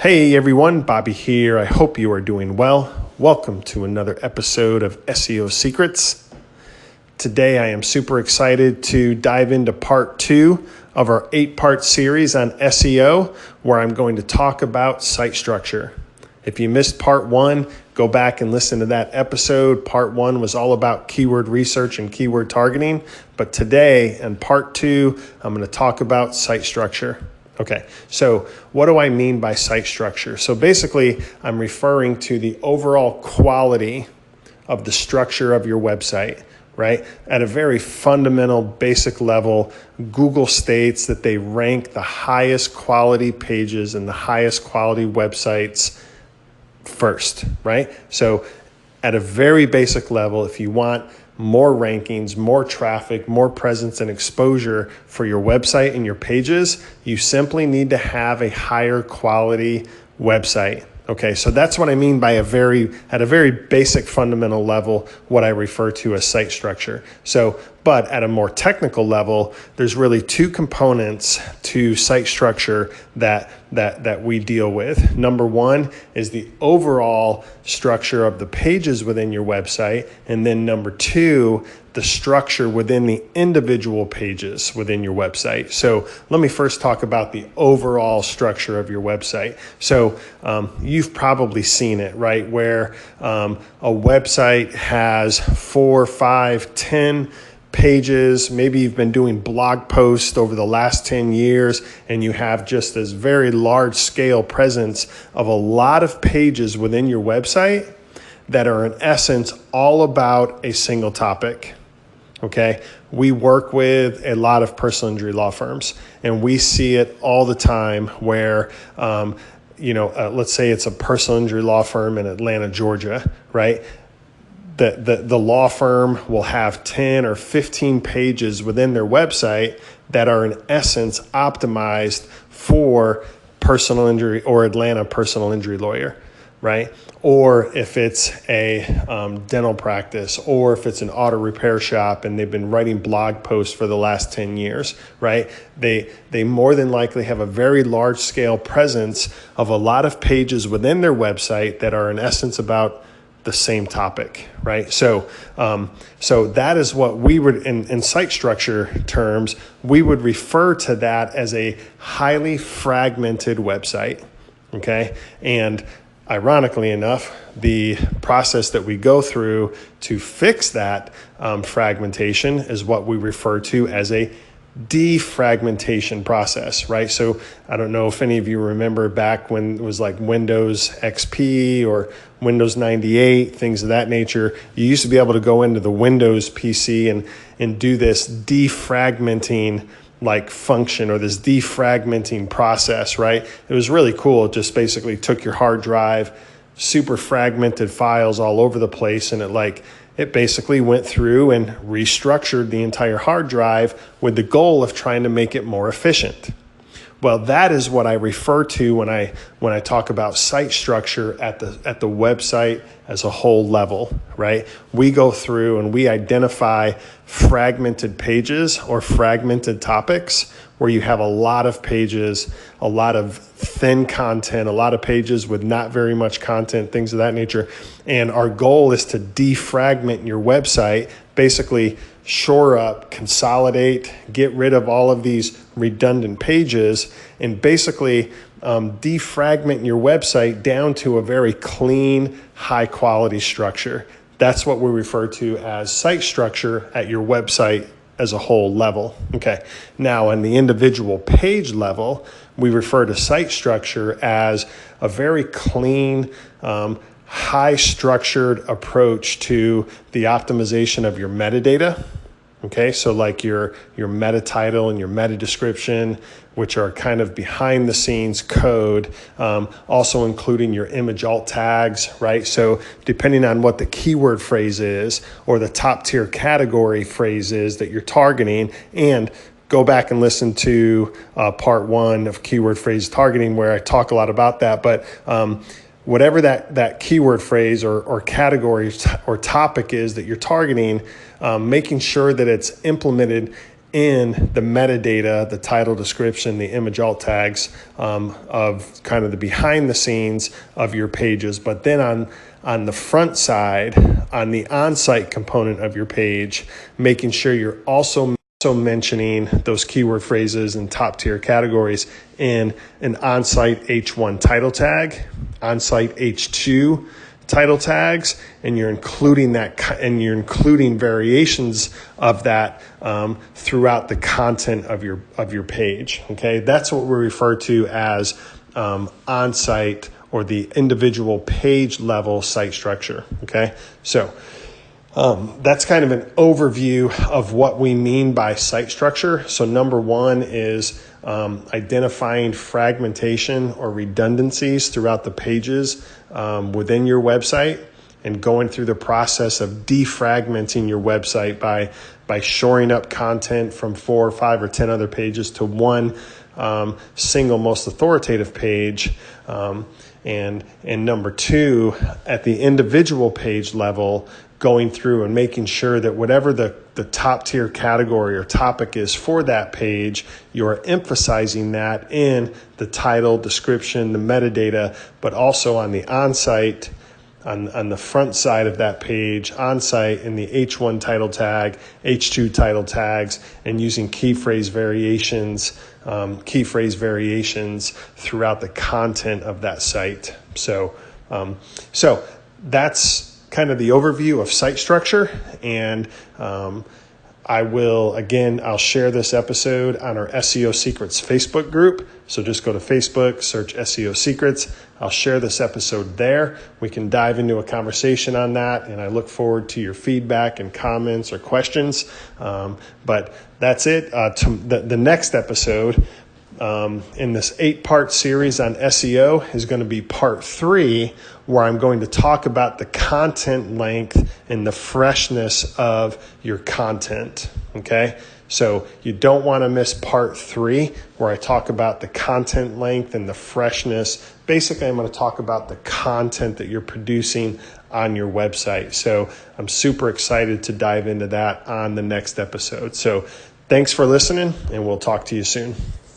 Hey everyone, Bobby here. I hope you are doing well. Welcome to another episode of SEO Secrets. Today I am super excited to dive into part 2 of our 8-part series on SEO, where I'm going to talk about site structure. If you missed part 1, go back and listen to that episode. Part 1 was all about keyword research and keyword targeting, but today in part 2, I'm going to talk about site structure. Okay, so what do I mean by site structure? So basically, I'm referring to the overall quality of the structure of your website, right? At a very fundamental, basic level, Google states that they rank the highest quality pages and the highest quality websites first, right? So at a very basic level, if you want more rankings, more traffic, more presence and exposure for your website and your pages, you simply need to have a higher quality website. Okay, so that's what I mean by at a very basic fundamental level, what I refer to as site structure. But at a more technical level, there's really 2 components to site structure that we deal with. Number 1 is the overall structure of the pages within your website. And then number 2, the structure within the individual pages within your website. So let me first talk about the overall structure of your website. So you've probably seen it, right? Where a website has 4, 5, 10 pages. Maybe you've been doing blog posts over the last 10 years and you have just this very large scale presence of a lot of pages within your website that are in essence all about a single topic. Okay, we work with a lot of personal injury law firms and we see it all the time where let's say it's a personal injury law firm in Atlanta, Georgia, right? The law firm will have 10 or 15 pages within their website that are in essence optimized for personal injury or Atlanta personal injury lawyer, right? Or if it's a dental practice, or if it's an auto repair shop and they've been writing blog posts for the last 10 years, right? They more than likely have a very large scale presence of a lot of pages within their website that are in essence about the same topic, right? So that is what we would, in site structure terms, we would refer to that as a highly fragmented website, okay? And ironically enough, the process that we go through to fix that fragmentation is what we refer to as a defragmentation process, right? So I don't know if any of you remember back when it was like Windows XP or Windows 98, things of that nature. You used to be able to go into the Windows PC and do this defragmenting like function or this defragmenting process, right? It was really cool. It just basically took your hard drive, super fragmented files all over the place, and it basically went through and restructured the entire hard drive with the goal of trying to make it more efficient. Well, that is what I refer to when I talk about site structure at the website as a whole level, right? We go through and we identify fragmented pages or fragmented topics where you have a lot of pages, a lot of thin content, a lot of pages with not very much content, things of that nature. And our goal is to defragment your website, basically shore up, consolidate, get rid of all of these redundant pages, and basically defragment your website down to a very clean, high quality structure. That's what we refer to as site structure at your website as a whole level. Okay. Now, on the individual page level, we refer to site structure as a very clean, high structured approach to the optimization of your metadata. Okay, so like your meta title and your meta description, which are kind of behind the scenes code, also including your image alt tags, right? So depending on what the keyword phrase is or the top tier category phrase is that you're targeting, and go back and listen to part 1 of keyword phrase targeting where I talk a lot about that, but whatever that keyword phrase or category or topic is that you're targeting, making sure that it's implemented in the metadata, the title, description, the image alt tags of kind of the behind the scenes of your pages. But then on the front side, on the on-site component of your page, making sure you're also mentioning those keyword phrases and top tier categories in an on-site H1 title tag, on-site H2 title tags, and you're including variations of that throughout the content of your page. Okay, that's what we refer to as on-site, or the individual page level site structure. Okay, so that's kind of an overview of what we mean by site structure. So number one is identifying fragmentation or redundancies throughout the pages within your website, and going through the process of defragmenting your website by shoring up content from 4 or 5 or 10 other pages to one single most authoritative page. And number two, at the individual page level, going through and making sure that whatever the top tier category or topic is for that page, you're emphasizing that in the title, description, the metadata, but also on the on-site, on the front side of that page, on-site, in the H1 title tag, H2 title tags, and using key phrase variations throughout the content of that site. So that's kind of the overview of site structure. And I'll share this episode on our SEO Secrets Facebook group. So just go to Facebook, search SEO Secrets. I'll share this episode there. We can dive into a conversation on that, and I look forward to your feedback and comments or questions. But that's it. The next episode in this 8-part series on SEO is going to be part 3, where I'm going to talk about the content length and the freshness of your content. Okay, so you don't want to miss part 3, where I talk about the content length and the freshness. Basically, I'm going to talk about the content that you're producing on your website. So I'm super excited to dive into that on the next episode. So thanks for listening, and we'll talk to you soon.